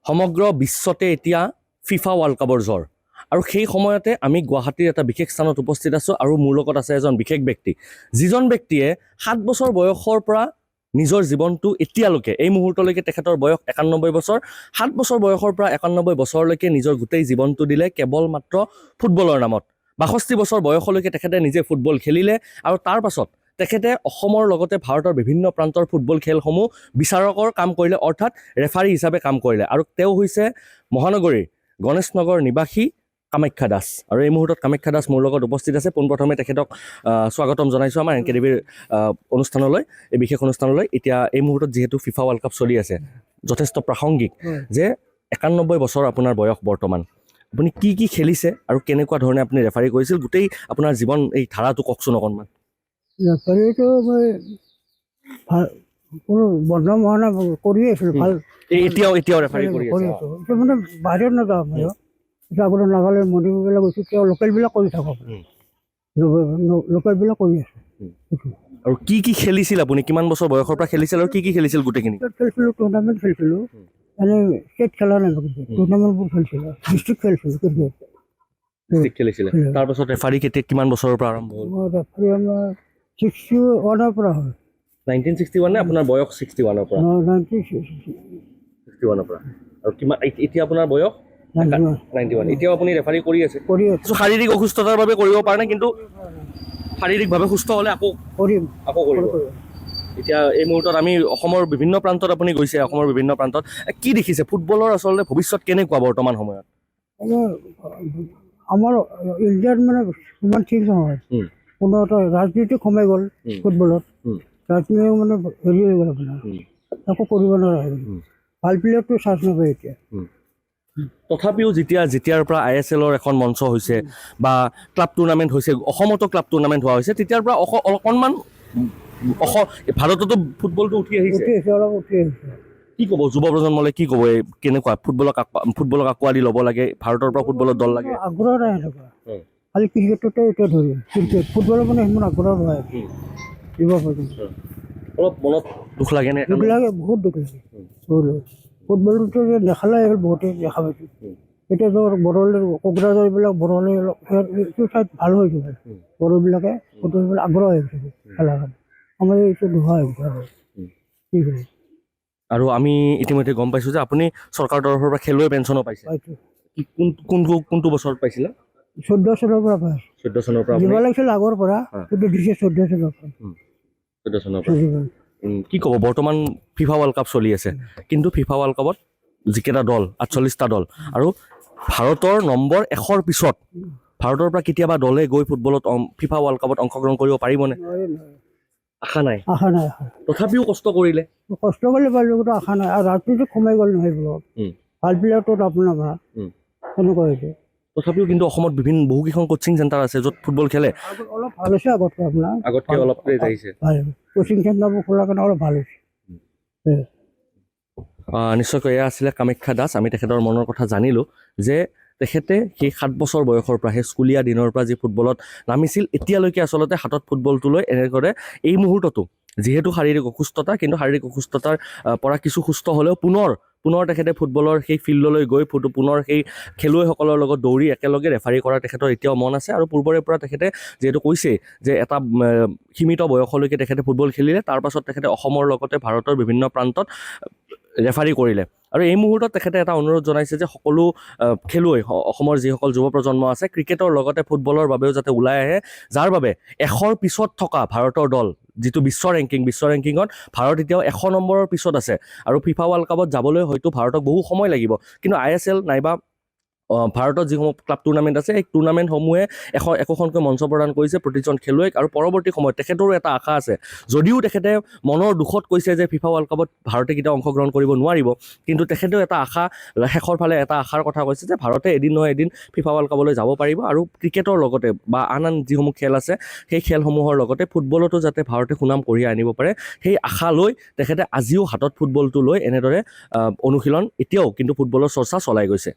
সমগ্ৰ বিশ্বতে এতিয়া ফিফা ৱৰ্ল্ড কাপৰ জ্বৰ আৰু সেই সময়তে আমি গুৱাহাটীৰ এটা বিশেষ স্থানত উপস্থিত আছোঁ আৰু মোৰ লগত আছে এজন বিশেষ ব্যক্তি যিজন ব্যক্তিয়ে 7 বছৰ বয়সৰ পৰা নিজৰ জীৱনটো এতিয়ালৈকে এই মুহূৰ্তলৈকে তেখেতৰ বয়স 91 বছৰ 7 বছৰ বয়সৰ পৰা 91 বছৰলৈকে নিজৰ গোটেই জীৱনটো দিলে কেৱল মাত্ৰ ফুটবলৰ নামত 62 বছৰ বয়সলৈকে তেখেতে নিজে ফুটবল খেলিলে আৰু তাৰ পাছত তেখেতে অসমৰ লগতে ভাৰতৰ বিভিন্ন প্ৰান্তৰ ফুটবল খেলসমূহ বিচাৰকৰ কাম কৰিলে অৰ্থাৎ ৰেফাৰী হিচাপে কাম কৰিলে আৰু তেওঁ হৈছে মহানগৰীৰ গণেশ নগৰ নিবাসী কামাখ্যা দাস আৰু এই মুহূৰ্তত কামাখ্যা দাস মোৰ লগত উপস্থিত আছে পোনপ্ৰথমে তেখেতক স্বাগতম জনাইছোঁ আমাৰ এনকেডিবিৰ অনুষ্ঠানলৈ এই বিশেষ অনুষ্ঠানলৈ এতিয়া এই মুহূৰ্তত যিহেতু ফিফা ৱৰ্ল্ড কাপ চলি আছে যথেষ্ট প্ৰাসংগিক যে 91 বছৰ আপোনাৰ বয়স বৰ্তমান আপুনি কি খেলিছে আৰু কেনেকুৱা ধৰণে আপুনি ৰেফাৰী কৰিছিল গোটেই আপোনাৰ জীৱন এই ধাৰাটো কওকচোন অকণমান ৰেফাৰীটো মই কোনো বদনাম হোৱা নাই কৰি আছিলোঁ ভাল এতিয়াও ৰেফাৰী কৰি আছে এতিয়া মানে বাহিৰত নাযাওঁ মই এতিয়া আগতে নাগালেণ্ড মণিপুৰবিলাক গৈছোঁ তেওঁ লোকেলবিলাক কৰি থাকক লোকেলবিলাক কৰি আছোঁ আৰু কি খেলিছিল আপুনি কিমান বছৰ বয়সৰ পৰা খেলিছিল আৰু কি খেলিছিল গোটেইখিনি খেলিছিলোঁ টুৰ্ণামেণ্ট খেলিছিলোঁ এনেই ষ্টেট খেলা নাই টুৰ্ণামেণ্টবোৰ খেলিছিলোঁ ডিষ্ট্ৰিক্ট খেলিছিলোঁ ক্ৰিকেট খেলিছিলে তাৰপাছত ৰেফাৰী কিমান বছৰৰ পৰা আৰম্ভ হ'ল ৰেফাৰী আমাৰ 61ৰ পৰা হ'ল 1961 নে আপোনাৰ বয়স 61ৰ পৰা 61ৰ পৰা আৰু কিমান এতিয়া আপোনাৰ বয়স 91 এতিয়াও আপুনি ৰেফাৰী কৰি আছে শাৰীৰিক অসুস্থতাৰ বাবে কৰিব পৰা নাই কিন্তু শাৰীৰিকভাৱে সুস্থ হ'লে আকৌ কৰিব এতিয়া এই মুহূৰ্তত আমি অসমৰ বিভিন্ন প্ৰান্তত আপুনি গৈছে অসমৰ বিভিন্ন প্ৰান্তত কি দেখিছে ফুটবলৰ আচলতে ভৱিষ্যত কেনেকুৱা বৰ্তমান সময়ত আমাৰ ইণ্ডিয়াত মানে ইমান ঠিক নহয় কোনো এটা ৰাজনীতি সোমাই গ'ল ফুটবলত ৰাজনীতি মানে হেৰি হৈ গ'ল আপোনাৰ একো কৰিব নোৱাৰা ভাল প্লেয়াৰটো চাৰ্জ নাপায় এতিয়া তথাপিও যেতিয়াৰ পৰা ISLৰ এখন মঞ্চ হৈছে বা ক্লাব টুৰ্ণামেণ্ট হৈছে অসমতো ক্লাব টুৰ্ণামেণ্ট হোৱা হৈছে তেতিয়াৰ পৰা অকণমান ভাৰততো ফুটবলটো উঠি আহিছে কি ক'ব যুৱ প্ৰজন্মলৈ কি ক'ব কেনেকুৱা ফুটবলক আঁকোৱালি ল'ব লাগে ভাৰতৰ পৰা ফুটবলৰ দল লাগে আগ্ৰহ নাই এনেকুৱা খালি ক্ৰিকেটতে এতিয়া ধৰি ক্ৰিকেট ফুটবলৰ মানে সিমান আগ্ৰহ নহয় যুৱ প্ৰজন্ম অলপ মনত দুখ লাগে নে দুখ লাগে বহুত দুখ লাগে ফুটবলটো নেখালে বহুতে দেখা পাইছোঁ এতিয়া ধৰ বড়োলেৰ কোকৰাঝাৰ এইবিলাক বড়োলে এইটো ঠাইত ভাল হৈ গৈছে বড়োবিলাকে ফুটবল আগ্ৰহ হৈ গৈছে খেলা আমাৰ এইটো নোহোৱা হৈ গৈছে কি কৰে আৰু আমি ইতিমধ্যে গম পাইছোঁ যে আপুনি চৰকাৰৰ তৰফৰ পৰা খেলুৱৈ পেঞ্চনো পাইছে কোনটো বছৰত পাইছিলে 14 চনৰ পৰা পাই 14 চনৰ পৰা দিব লাগিছিল আগৰ পৰা কিন্তু দিছে 14 চনৰ পৰা 14 চনৰ পৰা কি ক'ব বৰ্তমান ফিফা ৱৰ্ল্ড কাপ চলি আছে কিন্তু ফিফা ৱৰ্ল্ড কাপত যিকেইটা দল 48টা দল আৰু ভাৰতৰ নম্বৰ 100ৰ পিছত ভাৰতৰ পৰা কেতিয়াবা দলে গৈ ফুটবলত ফিফা ৱৰ্ল্ড কাপত অংশগ্ৰহণ কৰিব পাৰিবনে আশা নাই তথাপিও কষ্ট কৰিলে পাৰিব কিন্তু আশা নাই আৰু ৰাজনীতিত সোমাই গ'ল নহয় বোলত ভাল প্লেয়াৰটো আপোনাৰ পৰা সেনেকুৱা হৈছে তথাপিও কিন্তু অসমত বহুকেইখন কোচিং চেণ্টাৰ আছে য'ত ফুটবল খেলে অলপ ভাল হৈছে আগতকৈ অলপ ক্ৰেজ আহিছে কোচিং চেণ্টাৰবোৰ খোলাৰ কাৰণে অলপ ভাল হৈছে নিশ্চয়কৈ এয়া আছিলে কামাখ্যা দাস আমি তেখেতৰ মনৰ কথা জানিলোঁ যে তেখেতে সেই 7 বছৰ বয়সৰ পৰা সেই স্কুলীয়া দিনৰ পৰা যি ফুটবলত নামিছিল এতিয়ালৈকে আচলতে হাতত ফুটবলটো লৈ এনেদৰে এই মুহূৰ্ততো যিহেতু শাৰীৰিক অসুস্থতা কিন্তু শাৰীৰিক অসুস্থতাৰ পৰা কিছু সুস্থ হ'লেও পুনৰ তেখেতে ফুটবলৰ সেই ফিল্ডলৈ গৈ পুনৰ সেই খেলুৱৈসকলৰ লগত দৌৰি একেলগে ৰেফাৰী কৰাৰ তেখেতৰ এতিয়াও মন আছে আৰু পূৰ্বৰে পৰা তেখেতে যিহেতু কৈছে যে এটা সীমিত বয়সলৈকে তেখেতে ফুটবল খেলিলে তাৰ পাছত তেখেতে অসমৰ লগতে ভাৰতৰ বিভিন্ন প্ৰান্তত ৰেফাৰী কৰিলে আৰু এই মুহূৰ্তত তেখেতে এটা অনুৰোধ জনাইছে যে সকলো খেলুৱৈ অসমৰ যিসকল যুৱ প্ৰজন্ম আছে ক্ৰিকেটৰ লগতে ফুটবলৰ বাবেও যাতে ওলাই আহে যাৰ বাবে 100ৰ পিছত থকা ভাৰতৰ দল যিটো বিশ্ব ৰেংকিঙত ভাৰত এতিয়াও 100 নম্বৰৰ পিছত আছে আৰু ফিফা ৱৰ্ল্ড কাপত যাবলৈ হয়তো ভাৰতক বহু সময় লাগিব কিন্তু ISL নাইবা ভাৰতত যিসমূহ ক্লাব টুৰ্ণামেণ্ট আছে এই টুৰ্ণামেণ্টসমূহে একোখনকৈ মঞ্চ প্ৰদান কৰিছে প্ৰতিজন খেলুৱৈক আৰু পৰৱৰ্তী সময়ত তেখেতৰো এটা আশা আছে যদিও তেখেতে মনৰ দুখত কৈছে যে ফিফা ৱৰ্ল্ড কাপত ভাৰতে কেতিয়াও অংশগ্ৰহণ কৰিব নোৱাৰিব কিন্তু তেখেতেও এটা আশা শেষৰ ফালে এটা আশাৰ কথা কৈছে যে ভাৰতে এদিন নহয় এদিন ফিফা ৱৰ্ল্ড কাপলৈ যাব পাৰিব আৰু ক্ৰিকেটৰ লগতে বা আন যিসমূহ খেল আছে সেই খেলসমূহৰ লগতে ফুটবলতো যাতে ভাৰতে সুনাম কঢ়িয়াই আনিব পাৰে সেই আশা লৈ তেখেতে আজিও হাতত ফুটবলটো লৈ এনেদৰে অনুশীলন এতিয়াও কিন্তু ফুটবলৰ চৰ্চা চলাই গৈছে